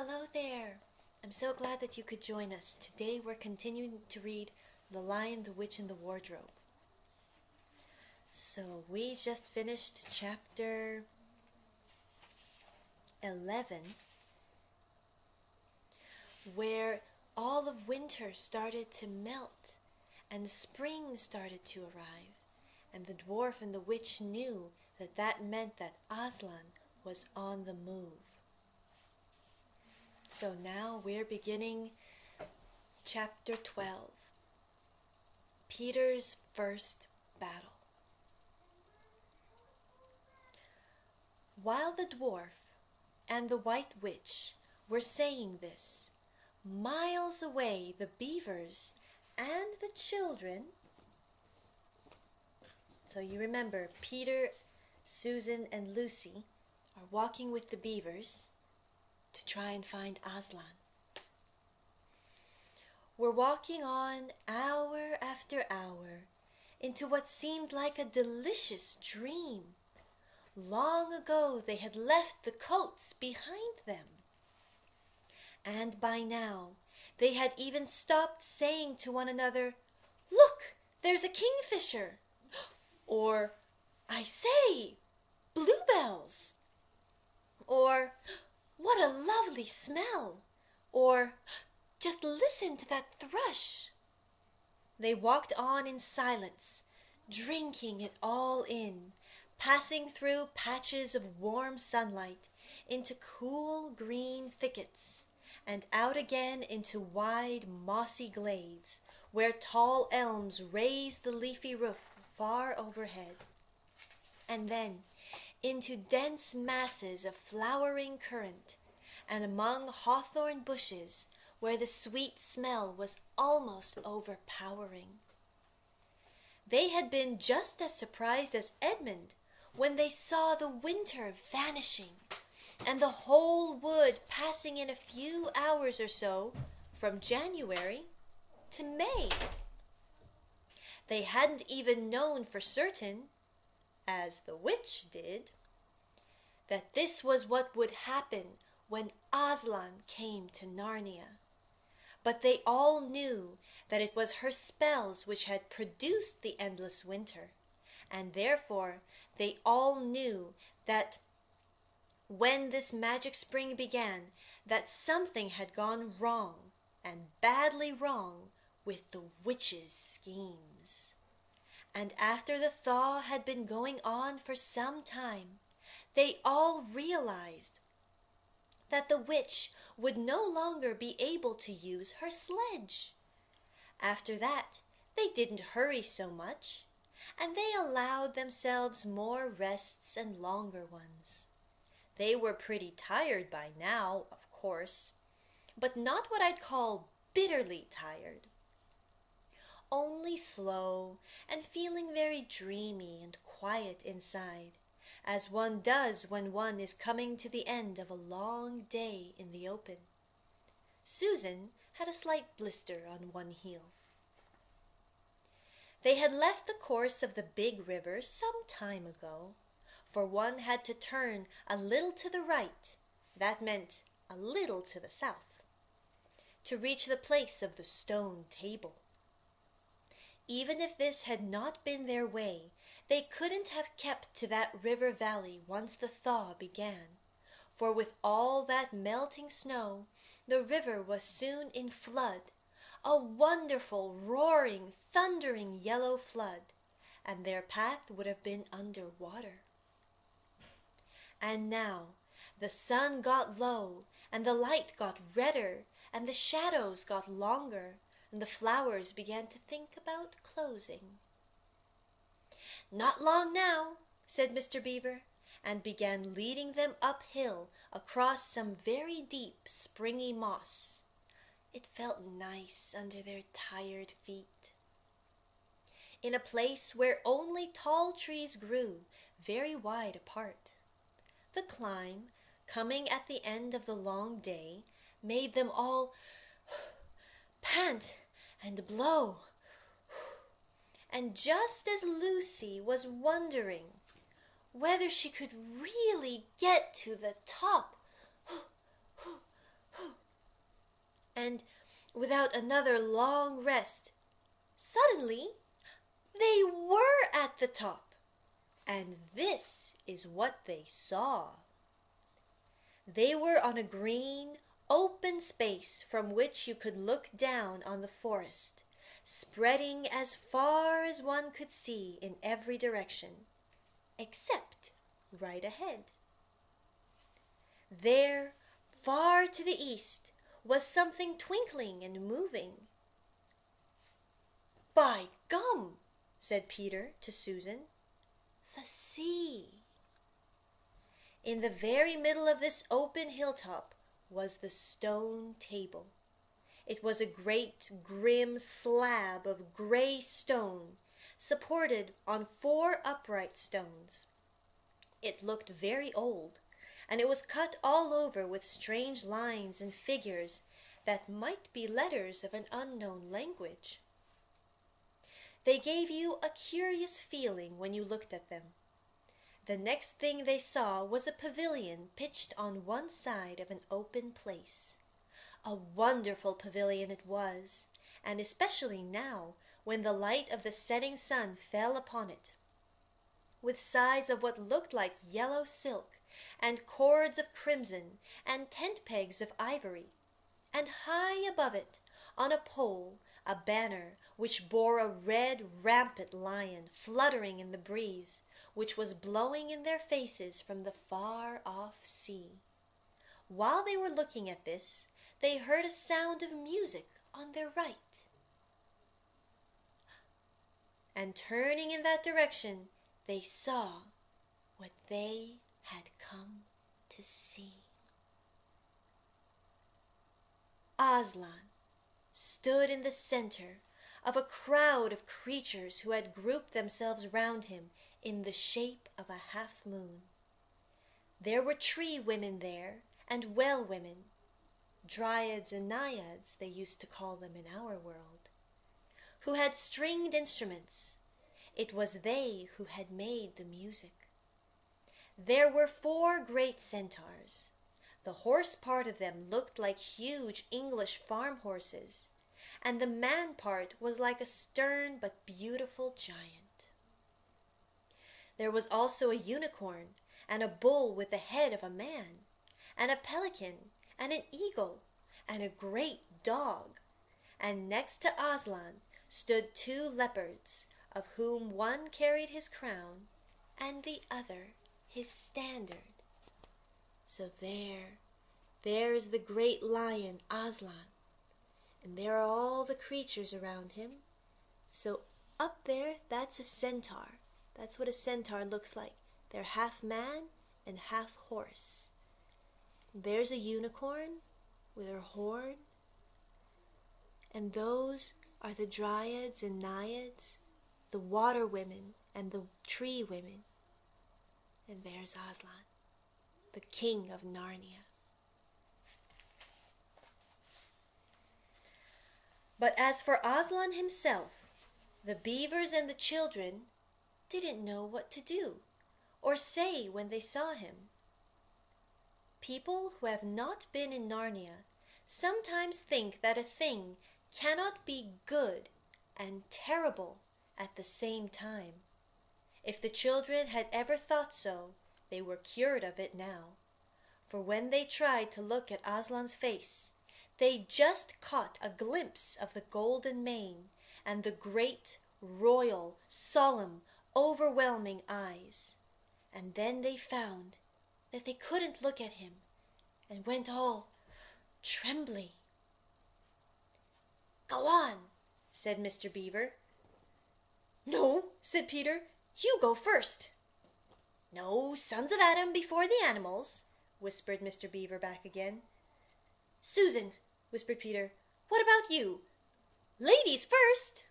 Hello there! I'm so glad that you could join us. Today we're continuing to read The Lion, the Witch, and the Wardrobe. So we just finished chapter 11, where all of winter started to melt and spring started to arrive, and the dwarf and the witch knew that that meant that Aslan was on the move. So now we're beginning chapter 12, Peter's first battle. While the dwarf and the white witch were saying this, miles away the beavers and the children, so you remember Peter, Susan, and Lucy are walking with the beavers to try and find Aslan. We're walking on hour after hour into what seemed like a delicious dream. Long ago they had left the coats behind them. And by now they had even stopped saying to one another, "Look, there's a kingfisher!" Or, "I say, bluebells!" Or, "What a lovely smell!" Or, "Just listen to that thrush!" They walked on in silence, drinking it all in, passing through patches of warm sunlight, into cool green thickets, and out again into wide mossy glades, where tall elms raised the leafy roof far overhead, and then into dense masses of flowering currant, and among hawthorn bushes where the sweet smell was almost overpowering. They had been just as surprised as Edmund when they saw the winter vanishing, and the whole wood passing in a few hours or so from January to May. They hadn't even known for certain, as the witch did, that this was what would happen when Aslan came to Narnia. But they all knew that it was her spells which had produced the endless winter, and therefore they all knew that when this magic spring began, that something had gone wrong, and badly wrong, with the witch's schemes. And after the thaw had been going on for some time, they all realized that the witch would no longer be able to use her sledge. After that, they didn't hurry so much, and they allowed themselves more rests and longer ones. They were pretty tired by now, of course, but not what I'd call bitterly tired. Only slow and feeling very dreamy and quiet inside, as one does when one is coming to the end of a long day in the open. Susan had a slight blister on one heel. They had left the course of the big river some time ago, for one had to turn a little to the right, that meant a little to the south, to reach the place of the stone table. Even if this had not been their way, they couldn't have kept to that river valley once the thaw began, for with all that melting snow, the river was soon in flood, a wonderful, roaring, thundering yellow flood, and their path would have been under water. And now the sun got low, and the light got redder, and the shadows got longer, and the flowers began to think about closing. "Not long now," said Mr. Beaver, and began leading them uphill across some very deep, springy moss. It felt nice under their tired feet. In a place where only tall trees grew very wide apart. The climb, coming at the end of the long day, made them all pant and blow. And just as Lucy was wondering whether she could really get to the top, and without another long rest, suddenly they were at the top, and this is what they saw. They were on a green, open space from which you could look down on the forest, spreading as far as one could see in every direction, except right ahead. There, far to the east, was something twinkling and moving. "By gum!" said Peter to Susan. "The sea!" In the very middle of this open hilltop was the stone table. It was a great, grim slab of gray stone, supported on 4 upright stones. It looked very old, and it was cut all over with strange lines and figures that might be letters of an unknown language. They gave you a curious feeling when you looked at them. The next thing they saw was a pavilion pitched on one side of an open place. A wonderful pavilion it was, and especially now, when the light of the setting sun fell upon it, with sides of what looked like yellow silk, and cords of crimson, and tent pegs of ivory, and high above it, on a pole, a banner which bore a red rampant lion fluttering in the breeze, which was blowing in their faces from the far-off sea. While they were looking at this, they heard a sound of music on their right, and turning in that direction, they saw what they had come to see. Aslan stood in the center of a crowd of creatures who had grouped themselves round him in the shape of a half-moon. There were tree women there, and well women, dryads and naiads they used to call them in our world, who had stringed instruments. It was they who had made the music. There were 4 great centaurs. The horse part of them looked like huge English farm horses, and the man part was like a stern but beautiful giant. There was also a unicorn, and a bull with the head of a man, and a pelican, and an eagle, and a great dog, and next to Aslan stood 2 leopards, of whom one carried his crown, and the other his standard. So there is the great lion Aslan, and there are all the creatures around him. So up there, that's a centaur. That's what a centaur looks like. They're half man and half horse. There's a unicorn with her horn, and those are the dryads and naiads, the water women and the tree women. And there's Aslan, the king of Narnia. But as for Aslan himself, the beavers and the children didn't know what to do or say when they saw him. People who have not been in Narnia sometimes think that a thing cannot be good and terrible at the same time. If the children had ever thought so, they were cured of it now, for when they tried to look at Aslan's face, they just caught a glimpse of the golden mane and the great, royal, solemn, overwhelming eyes, and then they found that they couldn't look at him, and went all trembly. "Go on," said Mr. Beaver. "No," said Peter, "you go first." "No, sons of Adam before the animals," whispered Mr. Beaver back again. "Susan," whispered Peter, "what about you? Ladies first."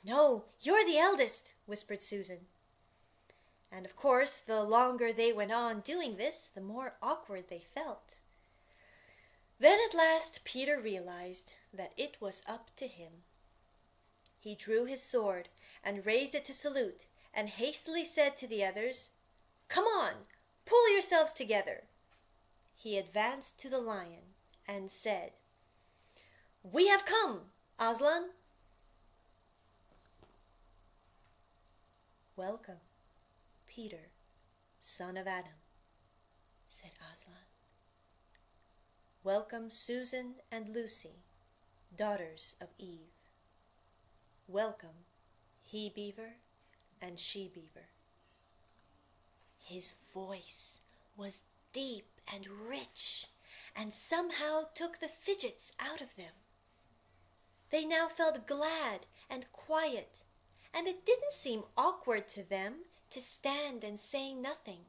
"No, you're the eldest," whispered Susan. And of course, the longer they went on doing this, the more awkward they felt. Then at last Peter realized that it was up to him. He drew his sword and raised it to salute, and hastily said to the others, "Come on, pull yourselves together." He advanced to the lion and said, "We have come, Aslan." "Welcome, Peter, son of Adam," said Aslan. "Welcome, Susan and Lucy, daughters of Eve. Welcome, he-beaver and she-beaver." His voice was deep and rich, and somehow took the fidgets out of them. They now felt glad and quiet, and it didn't seem awkward to them to stand and say nothing.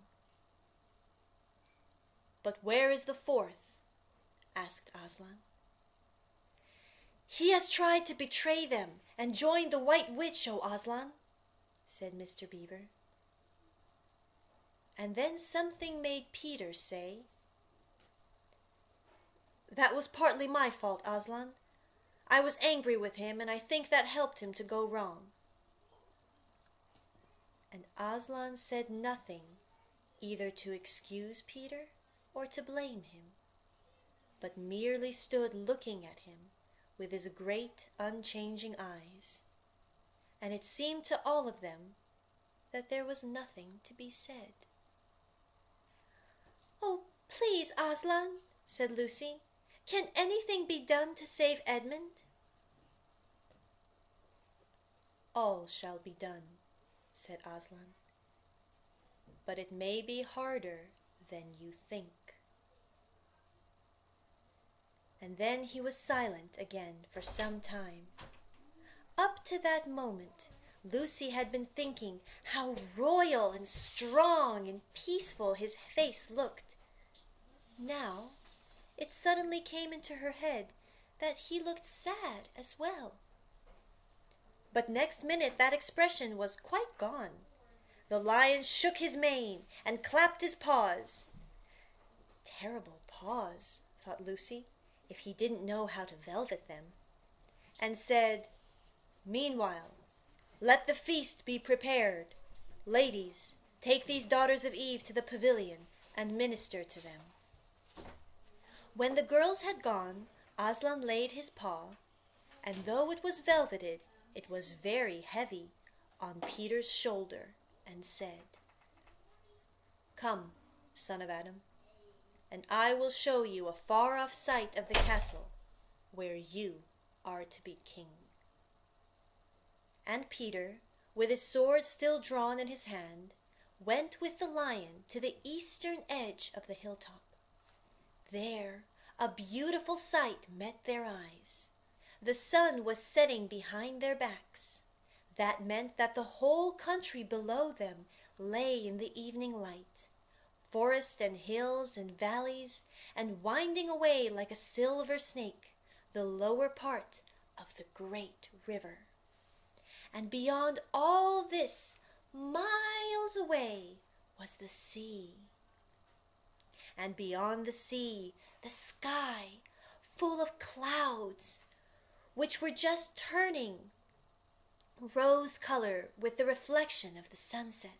"But where is the fourth?" asked Aslan. "He has tried to betray them and join the White Witch, O Aslan," said Mr. Beaver. And then something made Peter say, "That was partly my fault, Aslan. I was angry with him, and I think that helped him to go wrong." And Aslan said nothing either to excuse Peter or to blame him, but merely stood looking at him with his great unchanging eyes, and it seemed to all of them that there was nothing to be said. "Oh, please, Aslan," said Lucy, "can anything be done to save Edmund?" "All shall be done," said Aslan, "but it may be harder than you think." And then he was silent again for some time. Up to that moment Lucy had been thinking how royal and strong and peaceful his face looked. Now it suddenly came into her head that he looked sad as well. But next minute that expression was quite gone. The lion shook his mane and clapped his paws. Terrible paws, thought Lucy, if he didn't know how to velvet them, and said, "Meanwhile, let the feast be prepared. Ladies, take these daughters of Eve to the pavilion and minister to them." When the girls had gone, Aslan laid his paw, and though it was velveted, it was very heavy, on Peter's shoulder, and said, "Come, son of Adam, and I will show you a far-off sight of the castle where you are to be king." And Peter, with his sword still drawn in his hand, went with the lion to the eastern edge of the hilltop. There a beautiful sight met their eyes. The sun was setting behind their backs. That meant that the whole country below them lay in the evening light, forest and hills and valleys, and winding away like a silver snake, the lower part of the great river. And beyond all this, miles away, was the sea. And beyond the sea, the sky, full of clouds, which were just turning rose color with the reflection of the sunset.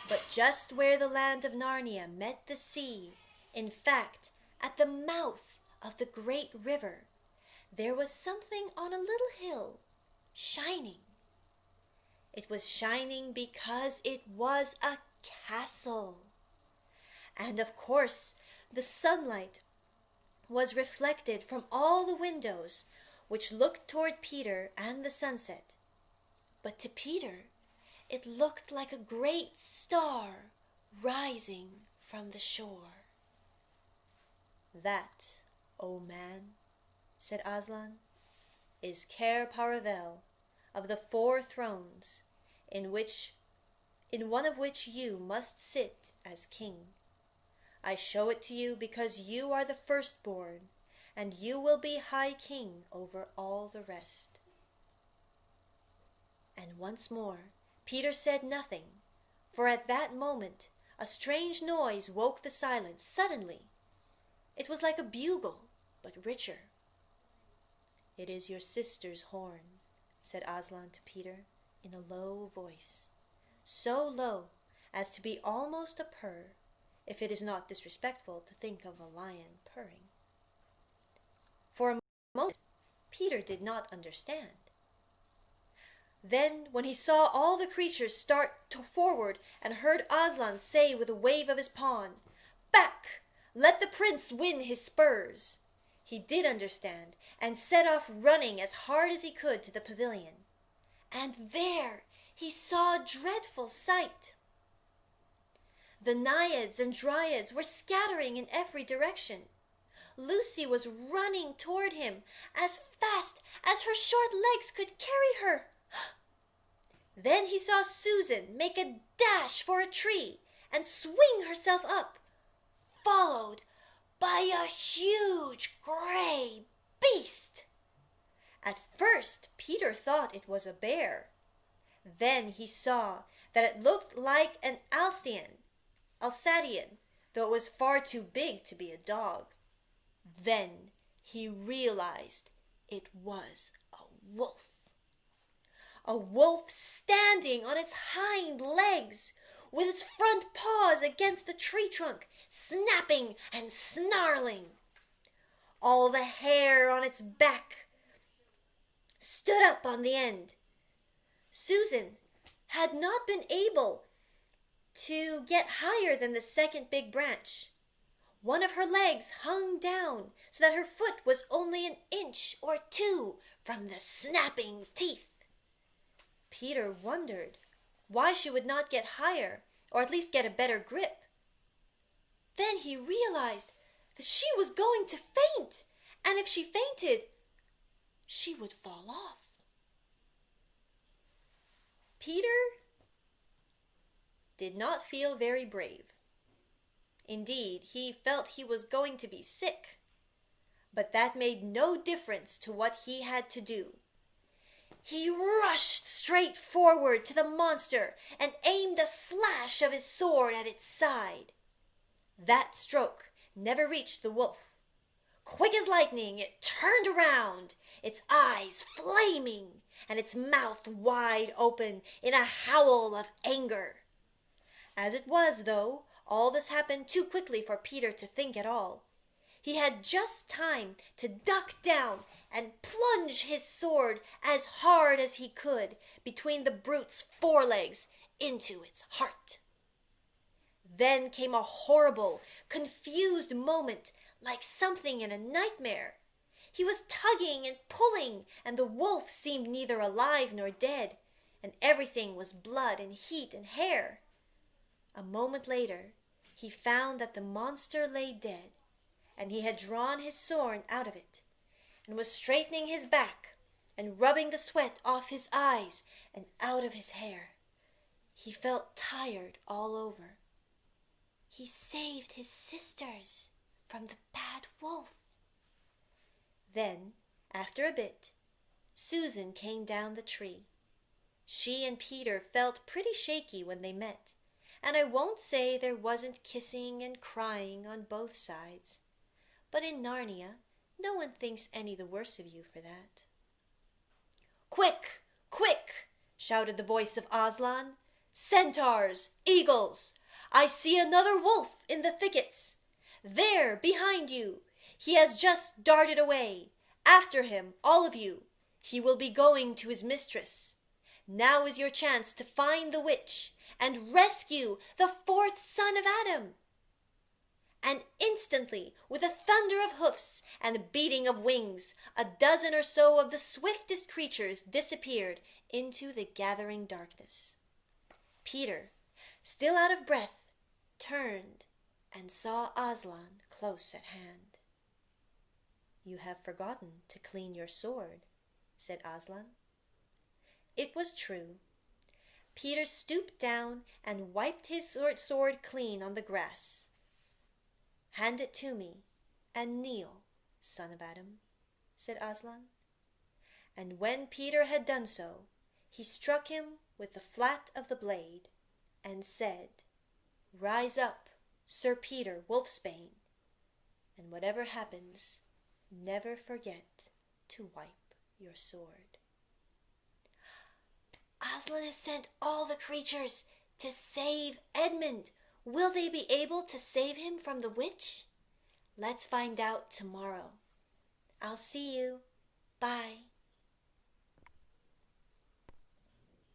But just where the land of Narnia met the sea, in fact, at the mouth of the great river, there was something on a little hill, shining. It was shining because it was a castle. And of course the sunlight was reflected from all the windows, which looked toward Peter and the sunset. But to Peter it looked like a great star rising from the shore. "That, O man," said Aslan, "is Cair Paravel of the 4 thrones, in one of which you must sit as king. I show it to you because you are the firstborn, and you will be high king over all the rest." And once more Peter said nothing, for at that moment a strange noise woke the silence suddenly. It was like a bugle, but richer. "It is your sister's horn," said Aslan to Peter in a low voice, so low as to be almost a purr, if it is not disrespectful to think of a lion purring. For a moment, Peter did not understand. Then, when he saw all the creatures start forward and heard Aslan say with a wave of his pawn, "Back! Let the prince win his spurs!" he did understand, and set off running as hard as he could to the pavilion. And there he saw a dreadful sight. The naiads and dryads were scattering in every direction. Lucy was running toward him as fast as her short legs could carry her. Then he saw Susan make a dash for a tree and swing herself up, followed by a huge gray beast. At first Peter thought it was a bear. Then he saw that it looked like an Alsatian, though it was far too big to be a dog. Then he realized it was a wolf. A wolf standing on its hind legs, with its front paws against the tree trunk, snapping and snarling. All the hair on its back stood up on the end. Susan had not been able to get higher than the second big branch. One of her legs hung down so that her foot was only an inch or two from the snapping teeth. Peter wondered why she would not get higher, or at least get a better grip. Then he realized that she was going to faint, and if she fainted, she would fall off. Peter did not feel very brave. Indeed, he felt he was going to be sick, but that made no difference to what he had to do. He rushed straight forward to the monster and aimed a slash of his sword at its side. That stroke never reached the wolf. Quick as lightning it turned around, its eyes flaming and its mouth wide open in a howl of anger. As it was, though, all this happened too quickly for Peter to think at all. He had just time to duck down and plunge his sword as hard as he could between the brute's forelegs into its heart. Then came a horrible, confused moment, like something in a nightmare. He was tugging and pulling, and the wolf seemed neither alive nor dead, and everything was blood and heat and hair. A moment later he found that the monster lay dead, and he had drawn his sword out of it, and was straightening his back and rubbing the sweat off his eyes and out of his hair. He felt tired all over. He saved his sisters from the bad wolf. Then, after a bit, Susan came down the tree. She and Peter felt pretty shaky when they met, and I won't say there wasn't kissing and crying on both sides, but in Narnia no one thinks any the worse of you for that. "Quick! Quick!" shouted the voice of Aslan. "Centaurs! Eagles! I see another wolf in the thickets. There, behind you. He has just darted away. After him, all of you. He will be going to his mistress. Now is your chance to find the witch and rescue the fourth son of Adam." And instantly, with a thunder of hoofs and a beating of wings, a dozen or so of the swiftest creatures disappeared into the gathering darkness. Peter, still out of breath, turned and saw Aslan close at hand. "You have forgotten to clean your sword," said Aslan. It was true. Peter stooped down and wiped his sword clean on the grass. "Hand it to me, and kneel, son of Adam," said Aslan. And when Peter had done so, he struck him with the flat of the blade, and said, "Rise up, Sir Peter Wolfsbane, and whatever happens, never forget to wipe your sword." "Aslan has sent all the creatures to save Edmund. Will they be able to save him from the witch? Let's find out tomorrow. I'll see you. Bye.